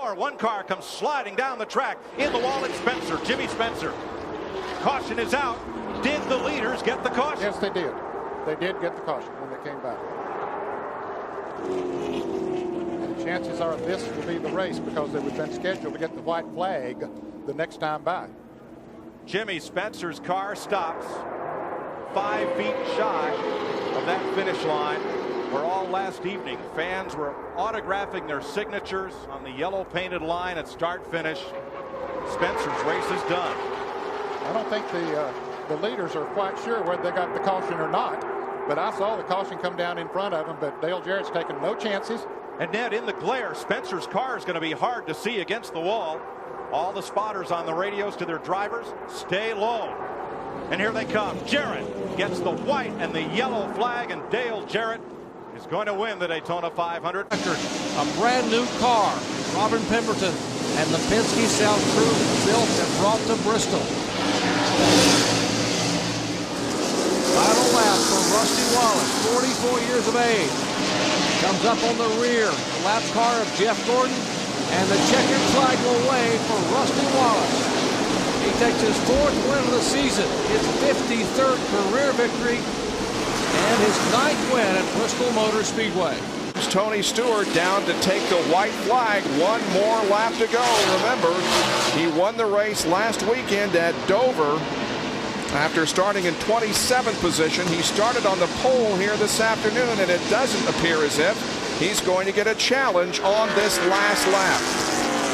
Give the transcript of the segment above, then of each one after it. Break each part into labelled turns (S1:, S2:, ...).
S1: more. One car comes sliding down the track. In the wall, it's Spencer, Jimmy Spencer. Caution is out. Did the leaders get the caution?
S2: Yes, they did. They did get the caution when they came back. And chances are this will be the race because they would have been scheduled to get the white flag the next time by.
S1: Jimmy Spencer's car stops 5 feet shy of that finish line, where all last evening fans were autographing their signatures on the yellow painted line at start-finish. Spencer's race is done.
S2: I don't think the leaders are quite sure whether they got the caution or not, but I saw the caution come down in front of them, but Dale Jarrett's taking no chances.
S1: And Ned, in the glare, Spencer's car is going to be hard to see against the wall. All the spotters on the radios to their drivers, stay low. And here they come. Jarrett gets the white and the yellow flag, and Dale Jarrett is going to win the Daytona 500.
S3: A brand new car, Robin Pemberton and the Penske South crew built and brought to Bristol. Final lap for Rusty Wallace, 44 years of age. Comes up on the rear, the lap car of Jeff Gordon, and the checkered flag will wave for Rusty Wallace. He takes his 4th win of the season, his 53rd career victory, and his 9th win at Bristol Motor Speedway.
S4: Tony Stewart down to take the white flag. One more lap to go. Remember, he won the race last weekend at Dover after starting in 27th position. He started on the pole here this afternoon, and it doesn't appear as if he's going to get a challenge on this last lap.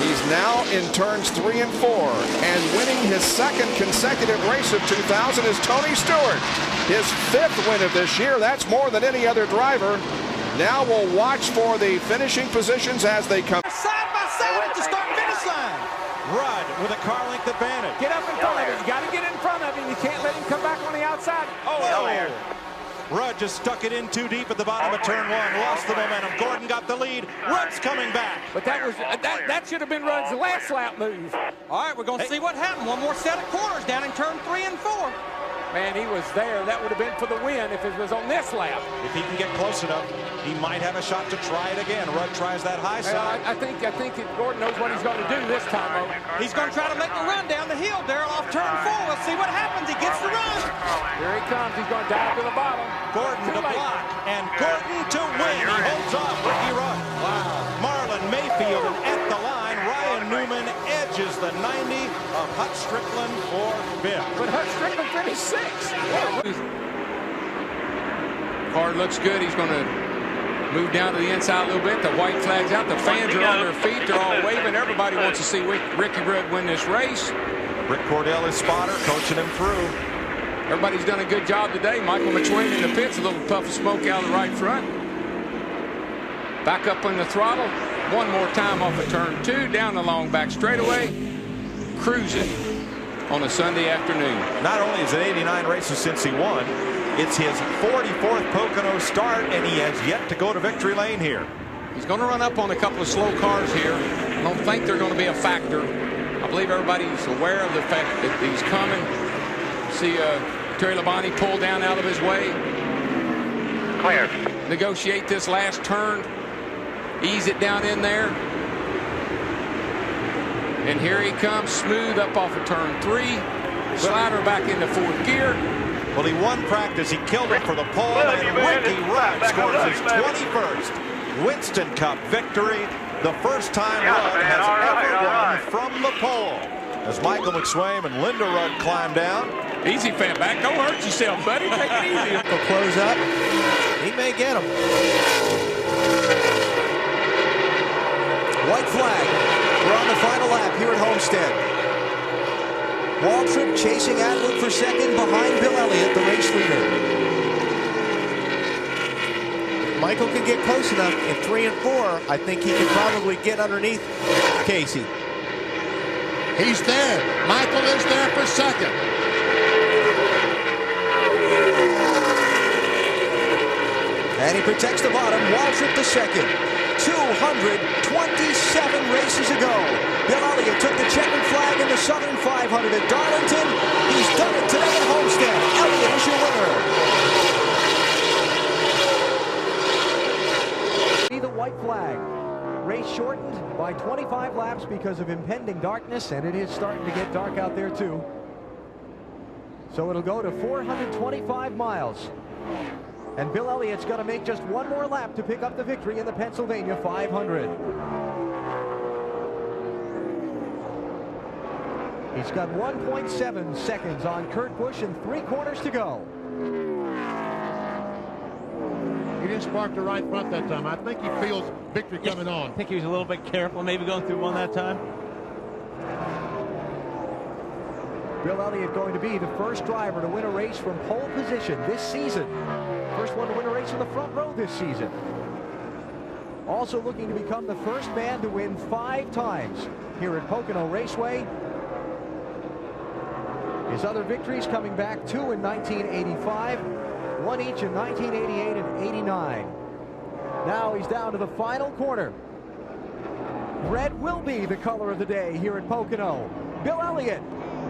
S4: He's now in turns 3 and 4, and winning his 2nd consecutive race of 2000 is Tony Stewart. His 5th win of this year. That's more than any other driver. Now we'll watch for the finishing positions as they come.
S5: Side by side at the start-finish line.
S1: Rudd with a car length advantage.
S5: Get up in front of him. You got to get in front of him. You can't let him come back on the outside.
S1: Oh, Rudd just stuck it in too deep at the bottom of turn 1. Lost the momentum. Gordon got the lead. Rudd's coming back.
S5: But that should have been Rudd's last lap move.
S6: All right, we're going to see what happened. One more set of corners down in turn 3 and 4.
S5: Man, he was there. That would have been for the win if it was on this lap.
S1: If he can get close enough, he might have a shot to try it again. Rudd tries that high side.
S5: I think Gordon knows what he's going to do this time, though.
S6: He's going to try to make the run down the hill, Darrell, off turn 4. Let's see what happens. He gets the run.
S5: Here he comes. He's going to dive to the bottom.
S1: Gordon to block, and Gordon to win. He holds off Ricky Rudd. Wow. Marlon Mayfield, and at the line, Ryan Newman edges the 90 of Hut Strickland for 5th.
S5: But Hut Strickland finished 6th.
S3: Car looks good. He's going to move down to the inside a little bit. The white flag's out. The fans are on their feet. They're all waving. Everybody wants to see Ricky Rudd win this race.
S1: Rick Cordell is spotter, coaching him through.
S3: Everybody's done a good job today. Michael McSwain in the pits, a little puff of smoke out of the right front. Back up on the throttle. One more time off of turn 2, down the long back straightaway. Cruising on a Sunday afternoon.
S1: Not only is it 89 races since he won, it's his 44th Pocono start, and he has yet to go to victory lane here.
S3: He's going to run up on a couple of slow cars here. I don't think they're going to be a factor. I believe everybody's aware of the fact that he's coming. See Terry Labonte pull down out of his way.
S7: Clear.
S3: Negotiate this last turn. Ease it down in there. And here he comes, smooth up off of turn 3. Slider back into 4th gear.
S1: Well, he won practice. He killed him for the pole, and Ricky Rudd scores his 21st Winston Cup victory. The first time Rudd has ever won from the pole. As Michael McSwain and Linda Rudd climb down.
S3: Easy, fan back. Don't hurt yourself, buddy. Take it easy.
S8: He'll close up. He may get him. White flag. We're on the final lap here at Homestead. Waltrip chasing Atwood for 2nd behind Bill Elliott, the race leader. If Michael can get close enough in 3 and 4, I think he can probably get underneath Casey.
S2: He's there. Michael is there for 2nd.
S8: And he protects the bottom. Waltrip the 2nd. 227 races ago, Bill Elliott took the checkered flag in the Southern 500 at Darlington. He's done it today at Homestead. Elliott is your winner. See the white flag. Race shortened by
S9: by 25 laps because of impending darkness, and it is starting to get dark out there too. So it'll go to 425 miles. And Bill Elliott's got to make just one more lap to pick up the victory in the Pennsylvania 500. He's got 1.7 seconds on Kurt Busch and 3 corners to go.
S2: He didn't spark the right front that time. I think he feels victory coming on.
S10: I think he was a little bit careful, maybe going through one that time.
S9: Bill Elliott going to be the first driver to win a race from pole position this season. First one to win a race in the front row this season. Also looking to become the first man to win 5 times here at Pocono Raceway. His other victories coming back, 2 in 1985, 1 each in 1988 and 89. Now he's down to the final corner. Red will be the color of the day here at Pocono. Bill Elliott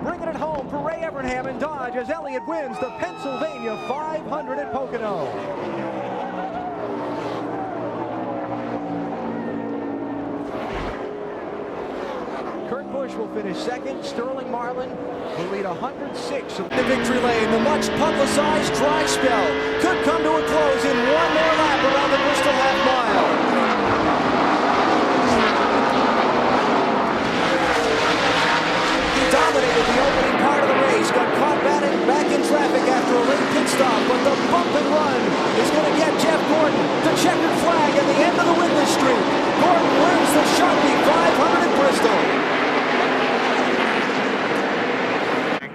S9: bringing it home for Ray Evernham and Dodge as Elliott wins the Pennsylvania 500 at Pocono. Kurt Busch will finish second. Sterling Marlin will lead 106. The victory lane, the much publicized dry spell could come to a close in one more lap around the Bristol half mile. He dominated the opening part of the race, got caught back in traffic after a late pit stop, but the bump and run is going to get Jeff Gordon the checkered flag at the end of the winless streak. Gordon wins the Sharpie 500 at Bristol.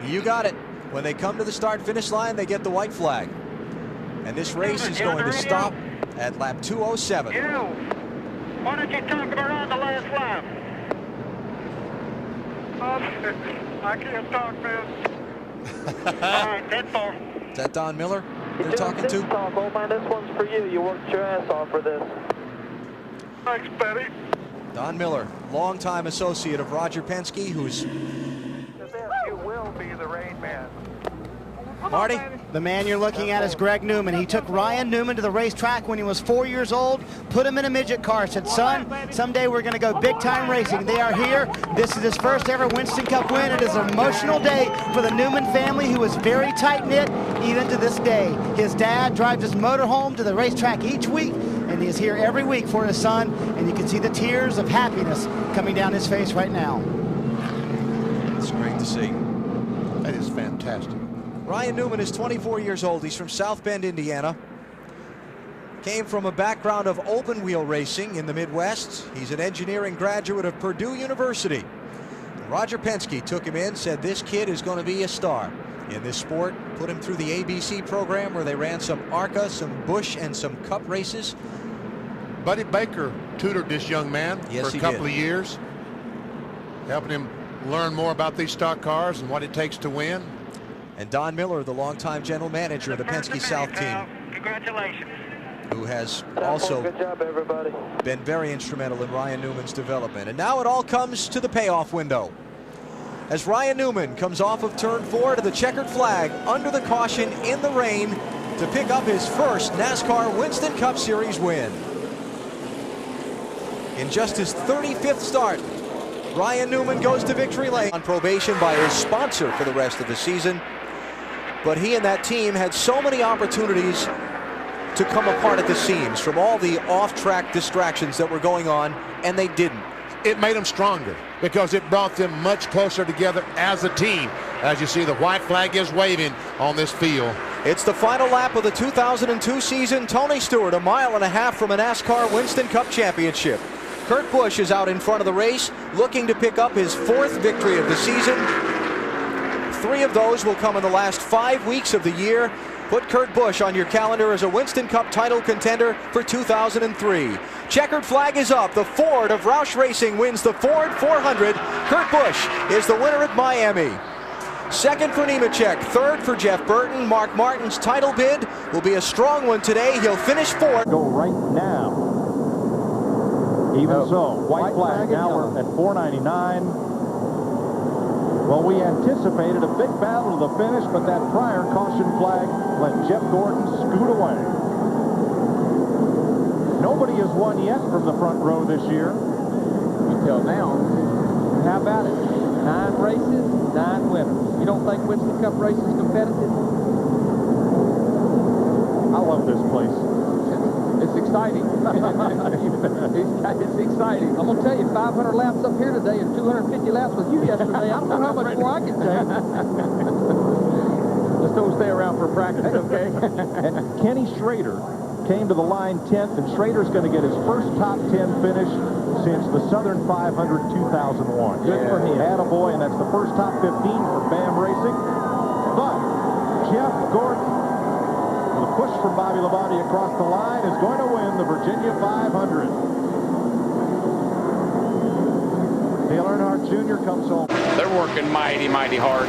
S9: You got it. When they come to the start-finish line, they get the white flag. And this race is going to stop at lap 207.
S7: Why don't you talk about the last lap? I can't talk, man. All right, that's all.
S9: Is that Don Miller they're talking to?
S11: Talk, old man. This one's for you. You worked your ass off for this.
S7: Thanks, Betty.
S9: Don Miller, longtime associate of Roger Penske, who's...
S7: You will be the rain man.
S12: Marty? The man you're looking at is Greg Newman. He took Ryan Newman to the racetrack when he was 4 years old, put him in a midget car, said, son, someday we're going to go big-time racing. They are here. This is his first ever Winston Cup win. It is an emotional day for the Newman family, who is very tight-knit even to this day. His dad drives his motorhome to the racetrack each week, and he is here every week for his son, and you can see the tears of happiness coming down his face right now.
S9: It's great to see.
S2: That is fantastic.
S9: Ryan Newman is 24 years old. He's from South Bend, Indiana. Came from a background of open wheel racing in the Midwest. He's an engineering graduate of Purdue University. Roger Penske took him in, said this kid is going to be a star in this sport. Put him through the ABC program where they ran some ARCA, some Busch, and some Cup races.
S2: Buddy Baker tutored this young man for a couple of years, helping him learn more about these stock cars and what it takes to win.
S9: And Don Miller, the longtime general manager of the Penske South team.
S7: Congratulations.
S9: Who has also
S11: Good job, everybody.
S9: been very instrumental in Ryan Newman's development. And now it all comes to the payoff window. As Ryan Newman comes off of turn 4 to the checkered flag under the caution in the rain to pick up his first NASCAR Winston Cup Series win. In just his 35th start, Ryan Newman goes to victory lane on probation by his sponsor for the rest of the season. But he and that team had so many opportunities to come apart at the seams from all the off-track distractions that were going on, and they didn't.
S2: It made them stronger because it brought them much closer together as a team. As you see, the white flag is waving on this field.
S9: It's the final lap of the 2002 season. Tony Stewart, 1.5 miles from a NASCAR Winston Cup championship. Kurt Busch is out in front of the race, looking to pick up his 4th victory of the season. 3 of those will come in the last 5 weeks of the year. Put Kurt Busch on your calendar as a Winston Cup title contender for 2003. Checkered flag is up. The Ford of Roush Racing wins the Ford 400. Kurt Busch is the winner at Miami. 2nd for Nemechek, 3rd for Jeff Burton. Mark Martin's title bid will be a strong one today. He'll finish 4th.
S13: Go right now. Even so, white flag now we're at 499. Well, we anticipated a big battle to the finish, but that prior caution flag let Jeff Gordon scoot away. Nobody has won yet from the front row this year.
S14: till now. How about it? 9 races, 9 winners. You don't think Winston Cup racing is competitive?
S13: I love this place.
S14: It's exciting. It's exciting. I'm going to tell you, 500 laps up here today and 250 laps with you yesterday. I don't know how much more I can take.
S13: Just don't stay around for practice, okay? And Kenny Schrader came to the line 10th, and Schrader's going to get his first top 10 finish since the Southern 500 2001. Good for him. Attaboy, and that's the first top 15 for BAM Racing. But Jeff Gordon, with a push from Bobby Labonte across the line, is going to win the Virginia 500. Dale Earnhardt Jr. comes home.
S5: They're working mighty, mighty hard.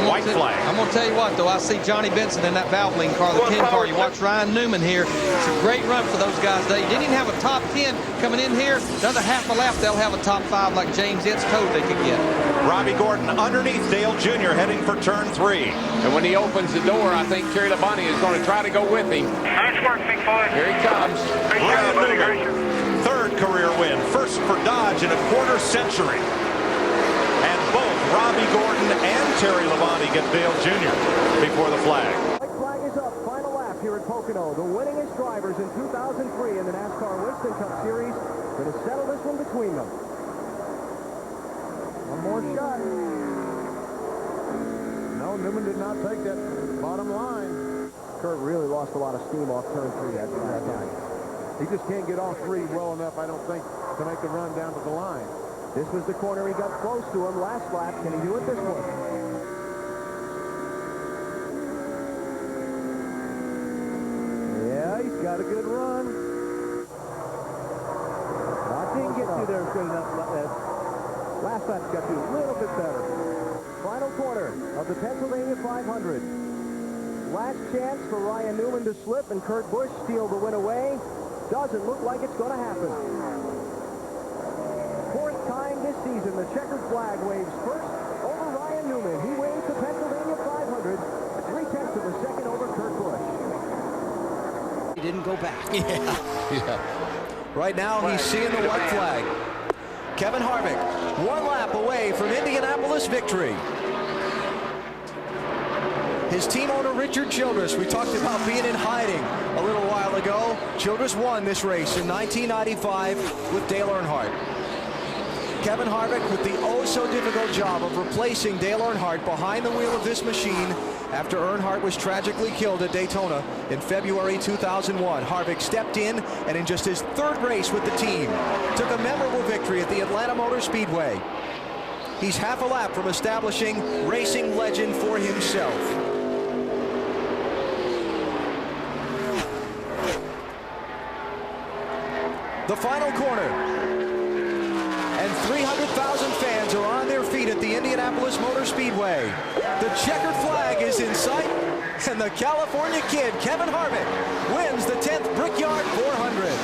S6: White flag. I'm going to tell you what, though. I see Johnny Benson in that Valvoline car, the 10 car. You watch Ryan Newman here. It's a great run for those guys today. Didn't even have a top 10 coming in here. Another half a lap, they'll have a top 5 like James Itz told they could get.
S1: Robbie Gordon underneath Dale Jr. heading for turn 3.
S5: And when he opens the door, I think Terry Labonte is going to try to go with him.
S7: Nice work, big boy.
S5: Here he comes.
S1: Ryan Newman, third career win. First for Dodge in a quarter century. And both Robbie Gordon and Terry Labonte get Dale Jr. before the flag.
S9: White flag is up. Final lap here at Pocono. The winningest drivers in 2003 in the NASCAR Winston Cup Series going to settle this one between them. One more shot.
S13: No, Newman did not take that bottom line.
S9: Kurt really lost a lot of steam off turn 3 that time.
S13: He just can't get off 3 well enough, I don't think, to make the run down to the line.
S9: This was the corner he got close to him last lap. Can he do it this one? Yeah, he's got a good run. Didn't get through there good enough. Last lap's got to a little bit better. Final corner of the Pennsylvania 500. Last chance for Ryan Newman to slip and Kurt Busch steal the win away. Doesn't look like it's going to happen. Fourth time this season, the checkered flag waves first over Ryan Newman. He wins the Pennsylvania 500, 3/10 of a second over Kurt Busch.
S12: He didn't go back.
S9: Yeah. Right now, he's seeing the white flag. Kevin Harvick, 1 lap away from Indianapolis victory. His team owner, Richard Childress, we talked about being in hiding a little while ago. Childress won this race in 1995 with Dale Earnhardt. Kevin Harvick with the oh-so-difficult job of replacing Dale Earnhardt behind the wheel of this machine after Earnhardt was tragically killed at Daytona in February 2001. Harvick stepped in and in just his 3rd race with the team, took a memorable victory at the Atlanta Motor Speedway. He's half a lap from establishing racing legend for himself. The final corner. And 300,000 fans are on their feet at the Indianapolis Motor Speedway. The checkered flag is in sight, and the California kid, Kevin Harvick, wins the 10th Brickyard 400.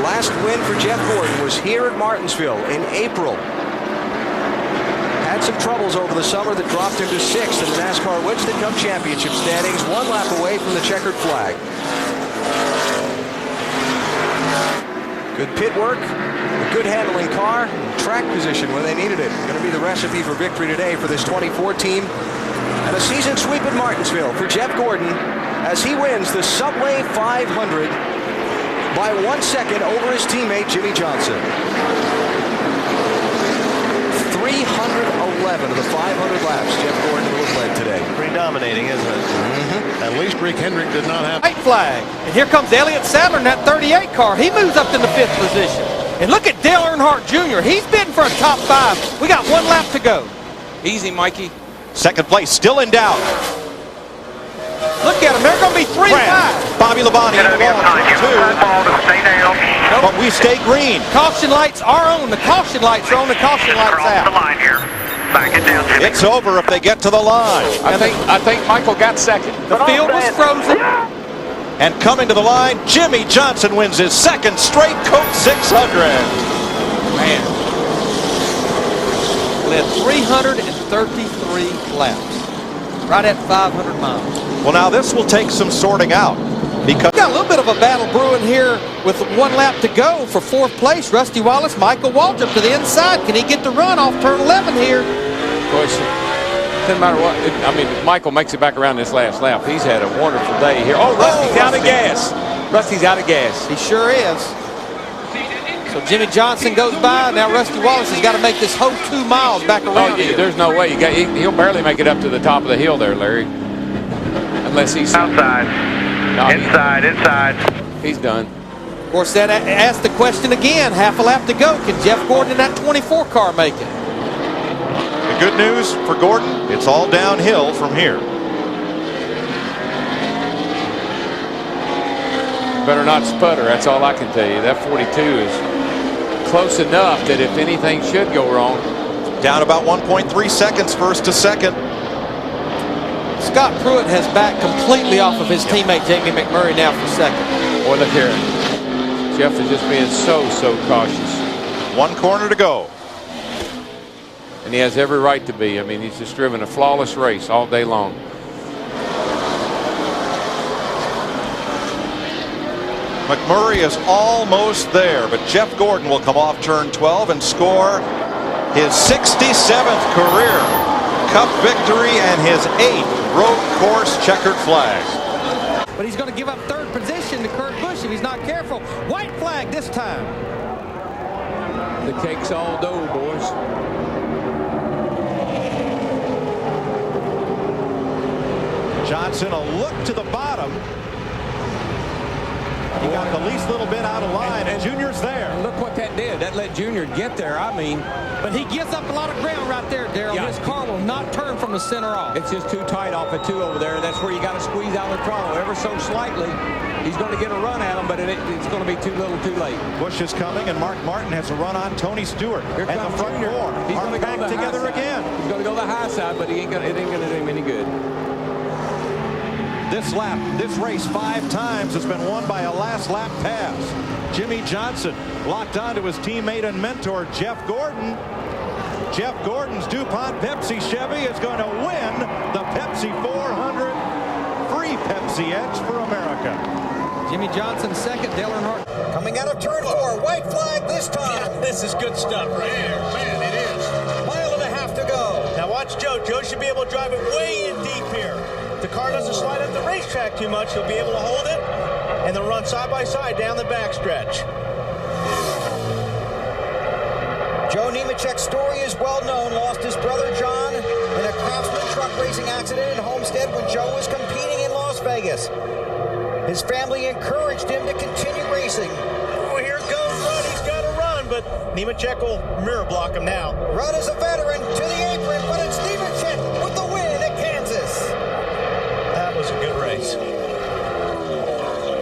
S9: Last win for Jeff Gordon was here at Martinsville in April. Had some troubles over the summer that dropped him to 6th in the NASCAR Winston Cup Championship standings, 1 lap away from the checkered flag. Good pit work, a good handling car, track position when they needed it. Going to be the recipe for victory today for this 24 team. And a season sweep at Martinsville for Jeff Gordon as he wins the Subway 500 by 1 second over his teammate Jimmy Johnson. 311 of the 500 laps Jeff Gordon will have led today.
S15: Pretty dominating, isn't it?
S2: At least Rick Hendrick did not have...
S6: White flag. And here comes Elliott Sadler in that 38 car. He moves up to the 5th position. And look at Dale Earnhardt Jr. He's bidding for a top 5. We got 1 lap to go. Easy, Mikey.
S1: Second place still in doubt.
S6: Look at them. They're going to be 3-5.
S1: Bobby Labonte in the ball, 2. But we stay green.
S6: Caution lights are on. The caution lights are on. The caution lights out.
S7: The line here. Back it down, Jimmy.
S1: It's over if they get to the line.
S5: I think Michael got second.
S6: The field was frozen.
S1: And coming to the line, Jimmy Johnson wins his 2nd straight Coke 600.
S6: Man. Led 333 laps. right at 500 miles.
S1: Well, now this will take some sorting out because
S6: got a little bit of a battle brewing here with 1 lap to go for 4th place. Rusty Wallace, Michael Waltrip to the inside. Can he get the run off turn 11 here?
S5: Of course, doesn't matter what. I mean, if Michael makes it back around this last lap, he's had a wonderful day here. Oh, Rusty's out of gas. Rusty's out of gas.
S6: He sure is. So Jimmy Johnson goes by. Now Rusty Wallace has got to make this whole 2 miles back around here.
S5: There's no way. He'll barely make it up to the top of the hill there, Larry. Unless he's
S11: outside. No, inside.
S5: He's done.
S6: Of course, that asks the question again. Half a lap to go. Can Jeff Gordon in that 24 car make it?
S1: The good news for Gordon, it's all downhill from here.
S5: Better not sputter. That's all I can tell you. That 42 is close enough that if anything should go wrong.
S1: Down about 1.3 seconds first to second.
S6: Scott Pruitt has backed completely off of his teammate Jamie McMurray now for second.
S5: Boy, look here. Jeff is just being so cautious.
S1: 1 corner to go.
S5: And he has every right to be. I mean, he's just driven a flawless race all day long.
S1: McMurray is almost there, but Jeff Gordon will come off turn 12 and score his 67th career Cup victory and his 8th road course checkered flag.
S6: But he's going to give up 3rd position to Kurt Busch if he's not careful. White flag this time.
S5: The cake's all dough, boys.
S1: Johnson a look to the bottom. He got the least little bit out of line, and Junior's there.
S5: And look what that did. That let Junior get there. I mean,
S6: but he gives up a lot of ground right there, Darrell.
S5: Yeah.
S6: His car will not turn from the center off.
S5: It's just too tight off at 2 over there. That's where you got to squeeze out the throttle ever so slightly. He's going to get a run at him, but it's going to be too little too late.
S1: Busch is coming, and Mark Martin has a run on Tony Stewart.
S5: Here
S1: and the front
S5: Junior.
S1: four
S5: He's
S1: are
S5: going to
S1: back
S5: go
S1: together again.
S5: He's going to go the high side, but it ain't going to do him any good.
S1: This race 5 times has been won by a last lap pass. Jimmy Johnson locked onto his teammate and mentor Jeff Gordon. Jeff Gordon's DuPont Pepsi Chevy is going to win the Pepsi 400. Free Pepsi Edge for America.
S6: Jimmy Johnson second, Dale Earnhardt.
S8: Coming out of turn 4, white flag this time.
S15: Yeah, this is good stuff right here. Man, it is.
S8: 1.5 miles to go.
S15: Now watch Joe. Joe should be able to drive it way in deep here. If the car doesn't slide up the racetrack too much, he'll be able to hold it and then run side by side down the backstretch.
S8: Joe Nemechek's story is well known. Lost his brother John in a Craftsman truck racing accident in Homestead when Joe was competing in Las Vegas. His family encouraged him to continue racing.
S15: Oh, here goes Rudd. He's got to run, but Nemechek will mirror block him now.
S8: Rudd is a veteran to the apron, but it's Nemechek with the win at Kansas.
S15: That was a good race.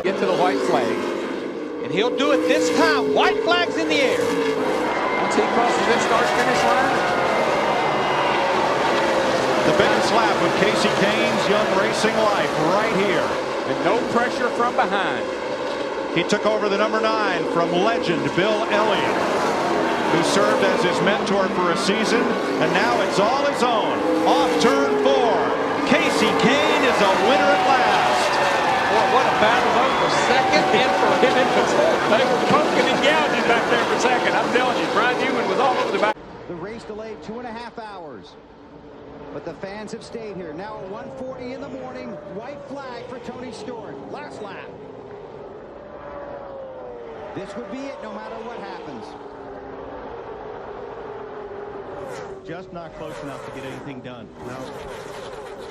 S5: Get to the white flag.
S6: And he'll do it this time. White flag's in the air.
S5: Once he crosses this start-finish line.
S1: The biggest lap of Casey Kane's young racing life right here.
S5: And no pressure from behind.
S1: He took over the number 9 from legend Bill Elliott, who served as his mentor for a season, and now it's all his own. Off turn 4. Casey Kane is a winner at last.
S5: Boy, what a battle though for second and for him in the 4th. They were poking and gouging back there for second. I'm telling you, Brian Newman was all over the back.
S16: The race delayed 2.5 hours. But the fans have stayed here. Now at 1:40 in the morning, white flag for Tony Stewart. Last lap. This would be it no matter what happens.
S10: Just not close enough to get anything done.
S17: No.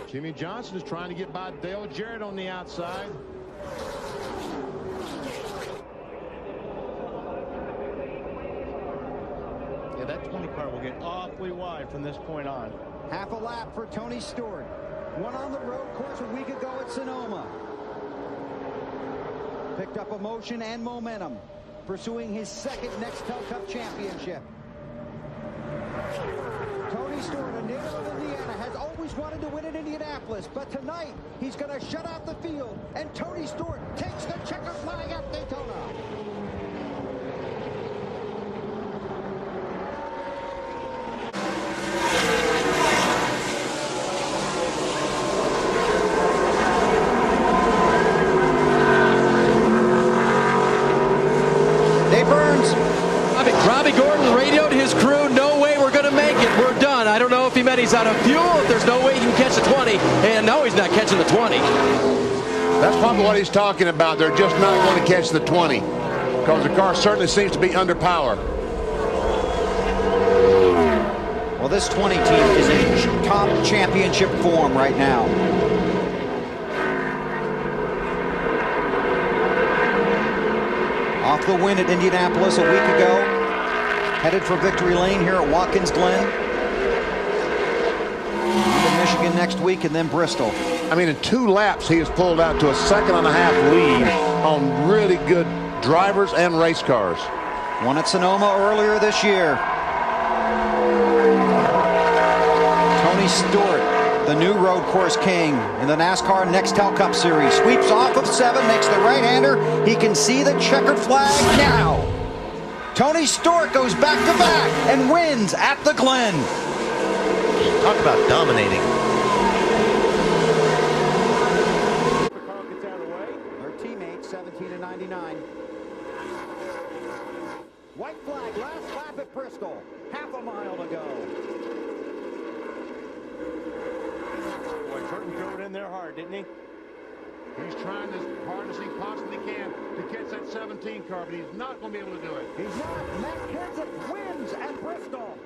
S17: Jimmy Johnson is trying to get by Dale Jarrett on the outside.
S10: Yeah, that 20 car will get awfully wide from this point on.
S16: Half a lap for Tony Stewart. Won on the road course a week ago at Sonoma. Picked up emotion and momentum, pursuing his 2nd Nextel Cup championship. Tony Stewart, a native of Indiana, has always wanted to win in Indianapolis, but tonight he's going to shut out the field, and Tony Stewart takes the checkered flag at Daytona.
S18: Tony Gordon radioed his crew, no way we're going to make it. We're done. I don't know if he meant he's out of fuel, if there's no way he can catch the 20. And no, he's not catching the 20.
S17: That's probably what he's talking about. They're just not going to catch the 20 because the car certainly seems to be under power.
S8: Well, this 20 team is in top championship form right now. Off the win at Indianapolis a week ago. Headed for victory lane here at Watkins Glen. To Michigan next week and then Bristol.
S17: I mean, in 2 laps, he has pulled out to a 2.5-second lead on really good drivers and race cars.
S8: Won at Sonoma earlier this year. Tony Stewart, the new road course king in the NASCAR Nextel Cup Series. Sweeps off of 7, makes the right-hander. He can see the checkered flag now. Tony Stewart goes back-to-back and wins at the Glen.
S19: Talk about dominating.
S8: Their teammate, 17-99. White flag, last lap at Bristol. Half a mile to go.
S10: Boy, Burton threw it in there hard, didn't he?
S17: He's trying as hard as he possibly can to catch that 17 car, but he's not going to be able to do it.
S16: He's not. Matt Kenseth wins at Bristol.